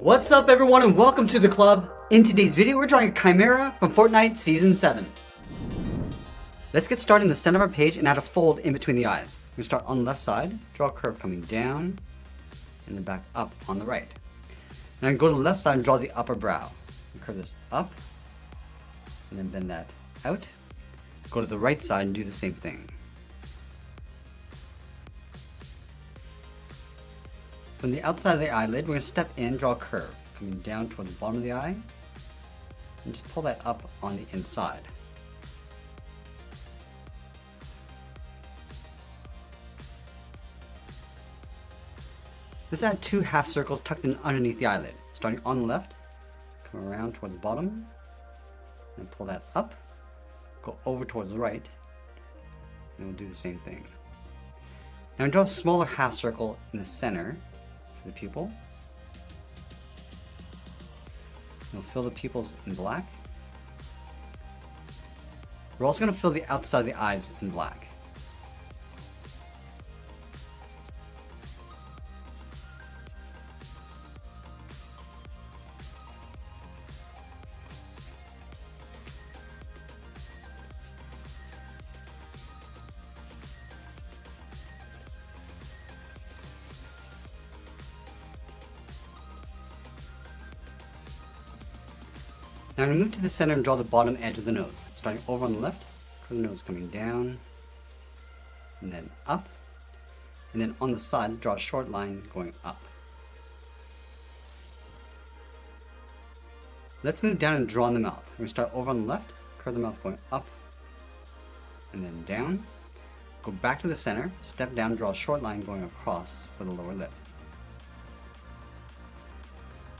What's up everyone and welcome to the club. In today's video we're drawing a Kymera from Fortnite Season 7. Let's get started in the center of our page and add a fold in between the eyes. We're going to start on the left side, draw a curve coming down, and then back up on the right. Now I'm going to go to the left side and draw the upper brow. Curve this up, and then bend that out. Go to the right side and do the same thing. From the outside of the eyelid, we're going to step in, draw a curve, coming down towards the bottom of the eye, and just pull that up on the inside. Let's add two half circles tucked in underneath the eyelid. Starting on the left, come around towards the bottom, and pull that up, go over towards the right, and we'll do the same thing. Now draw a smaller half circle in the center for the pupil. We'll fill the pupils in black. We're also going to fill the outside of the eyes in black. Now I'm going to move to the center and draw the bottom edge of the nose. Starting over on the left, the nose coming down, and then up. And then on the sides, draw a short line going up. Let's move down and draw in the mouth. We're going to start over on the left, curve the mouth going up, and then down. Go back to the center, step down, draw a short line going across for the lower lip.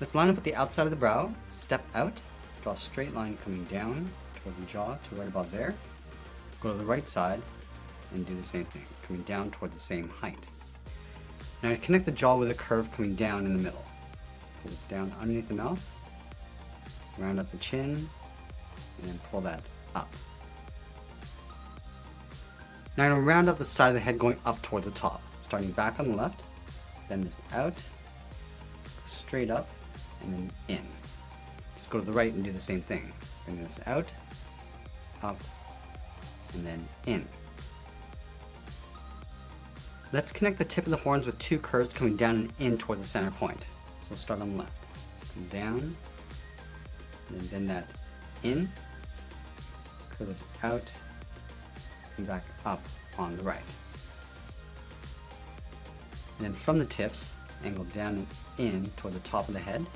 Let's line up at the outside of the brow, step out, draw a straight line coming down towards the jaw to right about there. Go to the right side and do the same thing, coming down towards the same height. Now connect the jaw with a curve coming down in the middle. Pull this down underneath the mouth, round up the chin, and then pull that up. Now I'm going to round up the side of the head going up towards the top. Starting back on the left, bend this out, straight up, and then in. Let's go to the right and do the same thing. Bring this out, up, and then in. Let's connect the tip of the horns with two curves coming down and in towards the center point. So we'll start on the left. Come down, and then bend that in, curve it out, and back up on the right. And then from the tips, angle down and in toward the top of the head.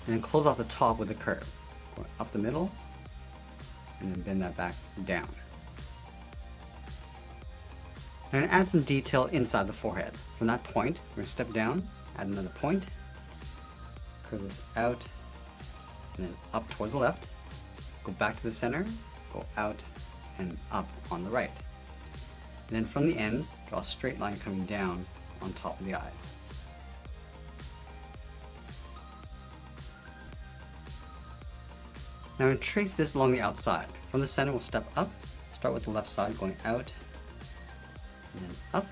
And then close off the top with a curve, going up the middle, and then bend that back down. And add some detail inside the forehead. From that point, we're going to step down, add another point, curve this out, and then up towards the left, go back to the center, go out and up on the right. And then from the ends, draw a straight line coming down on top of the eyes. Now I'm going to trace this along the outside. From the center we'll step up, start with the left side going out, and then up.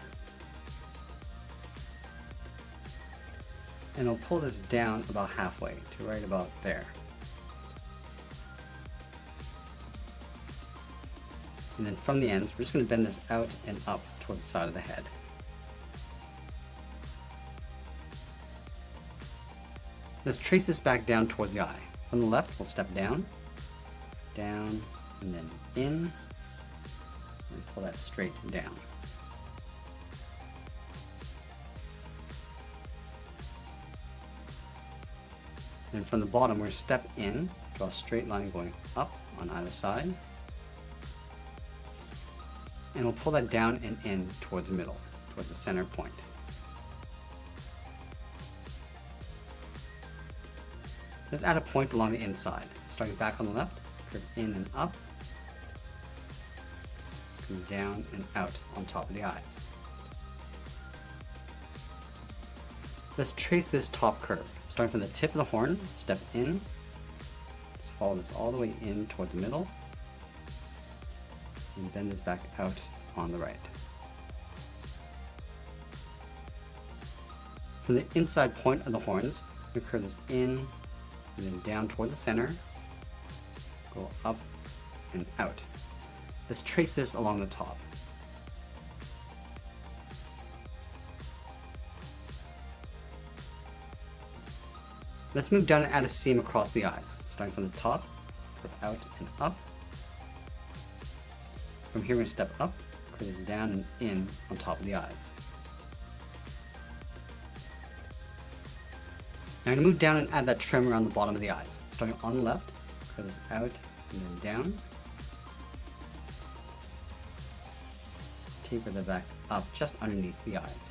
And we'll pull this down about halfway to right about there. And then from the ends, we're just going to bend this out and up towards the side of the head. Let's trace this back down towards the eye. From the left, we'll step down, and then in, and pull that straight down. And from the bottom, we're going to step in, draw a straight line going up on either side, and we'll pull that down and in towards the middle, towards the center point. Let's add a point along the inside. Starting back on the left, curve in and up, coming down and out on top of the eyes. Let's trace this top curve. Starting from the tip of the horn, step in, just follow this all the way in towards the middle, and bend this back out on the right. From the inside point of the horns, we curve this in and then down towards the center, go up and out. Let's trace this along the top. Let's move down and add a seam across the eyes, starting from the top, curve out and up. From here we're going to step up, curve this down and in on top of the eyes. Now I'm going to move down and add that trim around the bottom of the eyes. Starting on the left, curve this out and then down. Taper the back up just underneath the eyes.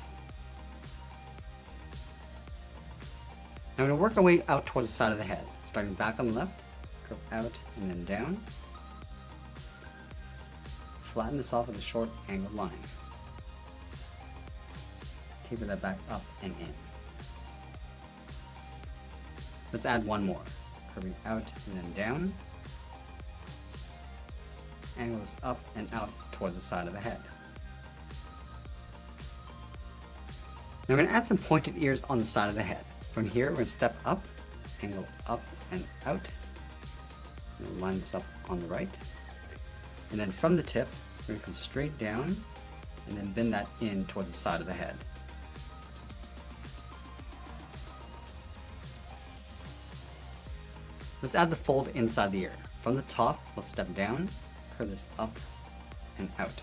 Now we're going to work our way out towards the side of the head. Starting back on the left, curve out and then down. Flatten this off with a short angled line. Taper that back up and in. Let's add one more. Curving out and then down. Angle this up and out towards the side of the head. Now we're going to add some pointed ears on the side of the head. From here, we're going to step up, angle up and out, and line this up on the right. And then from the tip, we're going to come straight down and then bend that in towards the side of the head. Let's add the fold inside the ear. From the top, we'll step down, curve this up and out.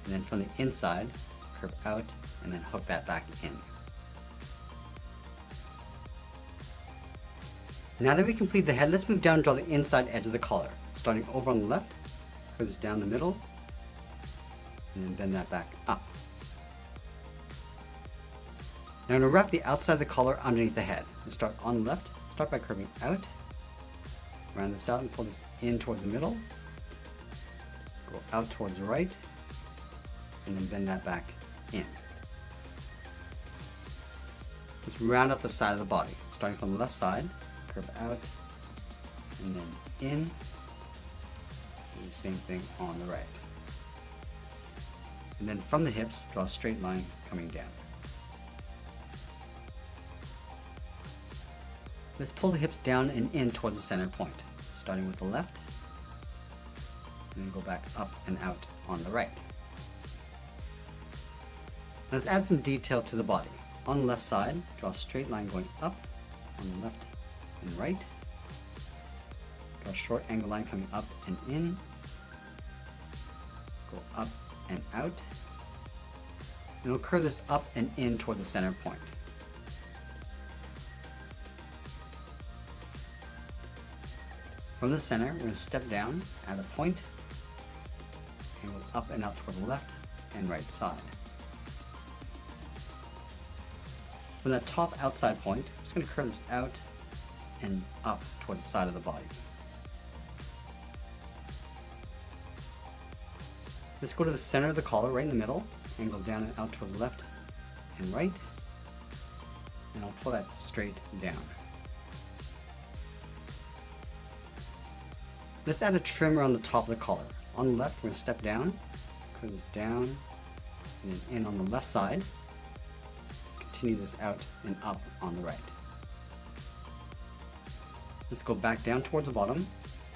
And then from the inside, curve out and then hook that back in. Now that we complete the head, let's move down and draw the inside edge of the collar. Starting over on the left, curve this down the middle, and then bend that back up. Now I'm going to wrap the outside of the collar underneath the head. Let's start on the left, start by curving out, round this out and pull this in towards the middle, go out towards the right, and then bend that back in. Let's round up the side of the body. Starting from the left side, curve out, and then in, and the same thing on the right. And then from the hips, draw a straight line coming down. Let's pull the hips down and in towards the center point, starting with the left, and then go back up and out on the right. Let's add some detail to the body. On the left side, draw a straight line going up, on the left and right. Draw a short angle line coming up and in. Go up and out. And we'll curve this up and in towards the center point. From the center, we're going to step down, add a point, angle up and out towards the left and right side. From that top outside point, I'm just going to curve this out and up towards the side of the body. Let's go to the center of the collar, right in the middle, angle down and out towards the left and right, and I'll pull that straight down. Let's add a trim around the top of the collar. On the left, we're going to step down, curve this down, and then in on the left side. Continue this out and up on the right. Let's go back down towards the bottom,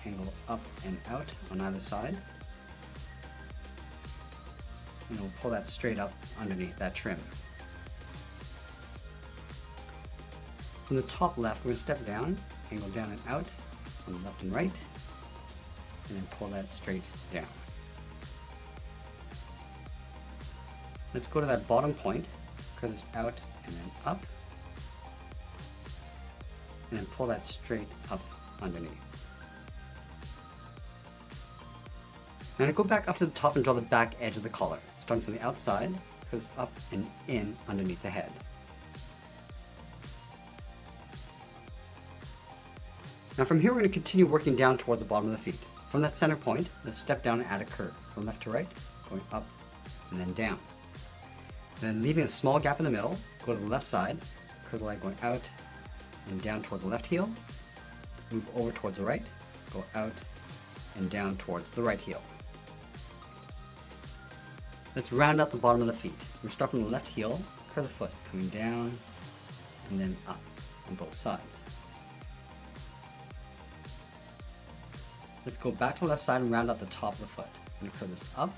angle up and out on either side, and we'll pull that straight up underneath that trim. From the top left, we're going to step down, angle down and out on the left and right, and then pull that straight down. Let's go to that bottom point, curve this out and then up, and then pull that straight up underneath. Now to go back up to the top and draw the back edge of the collar. Starting from the outside, curve this up and in underneath the head. Now from here we're going to continue working down towards the bottom of the feet. From that center point, let's step down and add a curve from left to right, going up and then down. Then leaving a small gap in the middle, go to the left side, curve the leg going out and down towards the left heel, move over towards the right, go out and down towards the right heel. Let's round out the bottom of the feet. We start from the left heel, curve the foot, coming down and then up on both sides. Let's go back to the left side and round out the top of the foot. I'm going to curve this up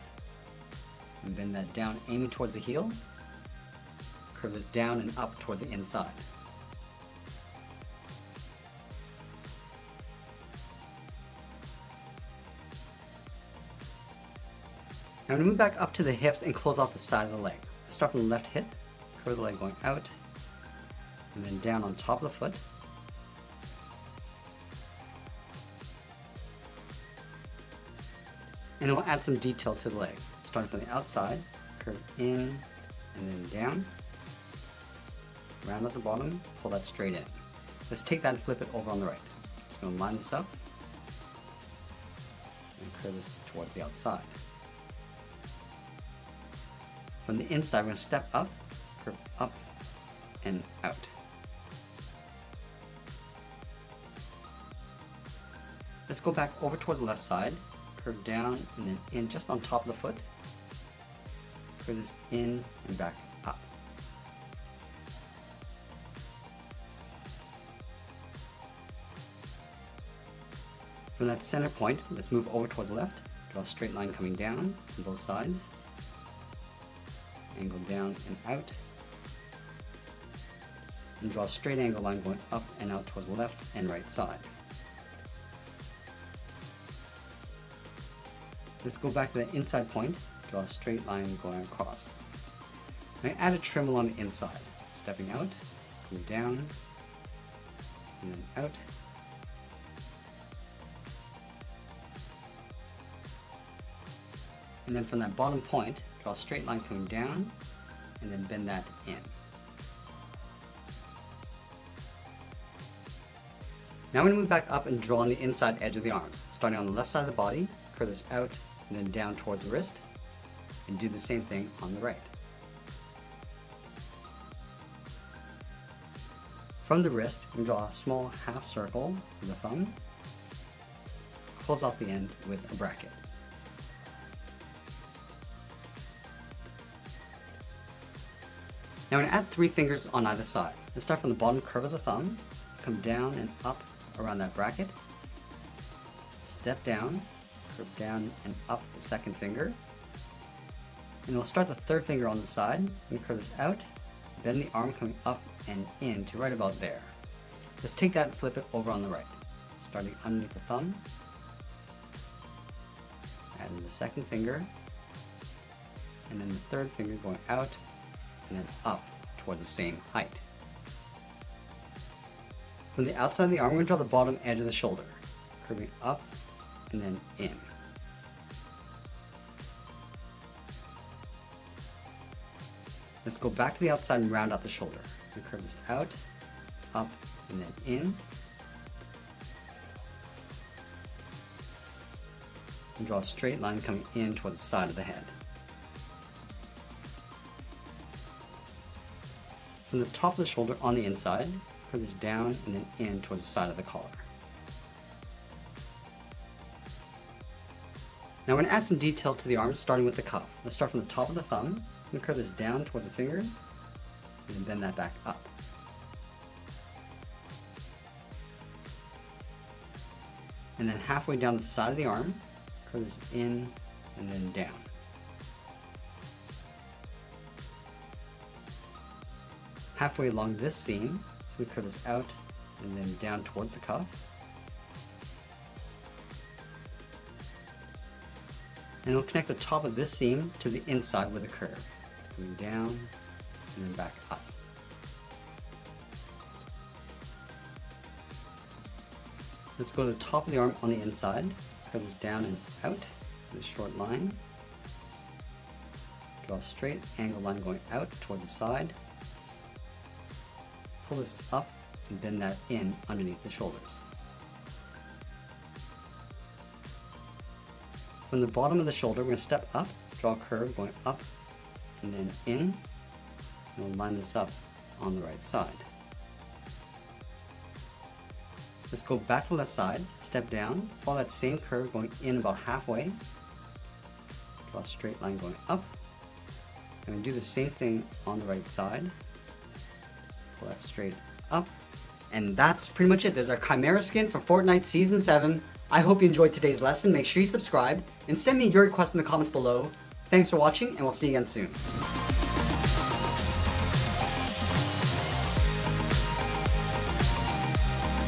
and bend that down, aiming towards the heel. Curve this down and up toward the inside. Now I'm going to move back up to the hips and close off the side of the leg. I start from the left hip, curve the leg going out, and then down on top of the foot. And it will add some detail to the legs. Starting from the outside, curve in and then down. Round at the bottom, pull that straight in. Let's take that and flip it over on the right. Just going to line this up and curve this towards the outside. From the inside, we're going to step up, curve up and out. Let's go back over towards the left side, curve down and then in just on top of the foot. Curve this in and back up. From that center point, let's move over towards the left, draw a straight line coming down on both sides, angle down and out, and draw a straight angle line going up and out towards the left and right side. Let's go back to the inside point, draw a straight line going across. Now add a trim along the inside, stepping out, coming down, and then out. And then from that bottom point, draw a straight line coming down, and then bend that in. Now I'm going to move back up and draw on the inside edge of the arms, starting on the left side of the body, curve this out, and then down towards the wrist, and do the same thing on the right. From the wrist, we draw a small half circle with the thumb, close off the end with a bracket. Now I'm going to add 3 fingers on either side. Let's start from the bottom curve of the thumb, come down and up around that bracket, step down, curve down and up the second finger, and we'll start the third finger on the side and curve this out, bend the arm coming up and in to right about there. Let's take that and flip it over on the right, starting underneath the thumb, adding the second finger, and then the third finger going out and then up towards the same height. From the outside of the arm, we're going to draw the bottom edge of the shoulder, curving up and then in. Let's go back to the outside and round out the shoulder. And curve this out, up, and then in. And draw a straight line coming in towards the side of the head. From the top of the shoulder on the inside, curve this down and then in towards the side of the collar. Now we're going to add some detail to the arms, starting with the cuff. Let's start from the top of the thumb. I'm going to curve this down towards the fingers, and then bend that back up. And then halfway down the side of the arm, curve this in and then down. Halfway along this seam, so we curve this out and then down towards the cuff. And we'll connect the top of this seam to the inside with a curve, coming down and then back up. Let's go to the top of the arm on the inside, curve this down and out with a short line. Draw a straight angle line going out towards the side. Pull this up and bend that in underneath the shoulders. From the bottom of the shoulder, we're going to step up, draw a curve going up and then in, and we'll line this up on the right side. Let's go back to the left side, step down, follow that same curve going in about halfway, draw a straight line going up I'm gonna do the same thing on the right side. Pull that straight up. And that's pretty much it. There's our Kymera skin for Fortnite Season 7. I hope you enjoyed today's lesson. Make sure you subscribe and send me your requests in the comments below. Thanks for watching, and we'll see you again soon.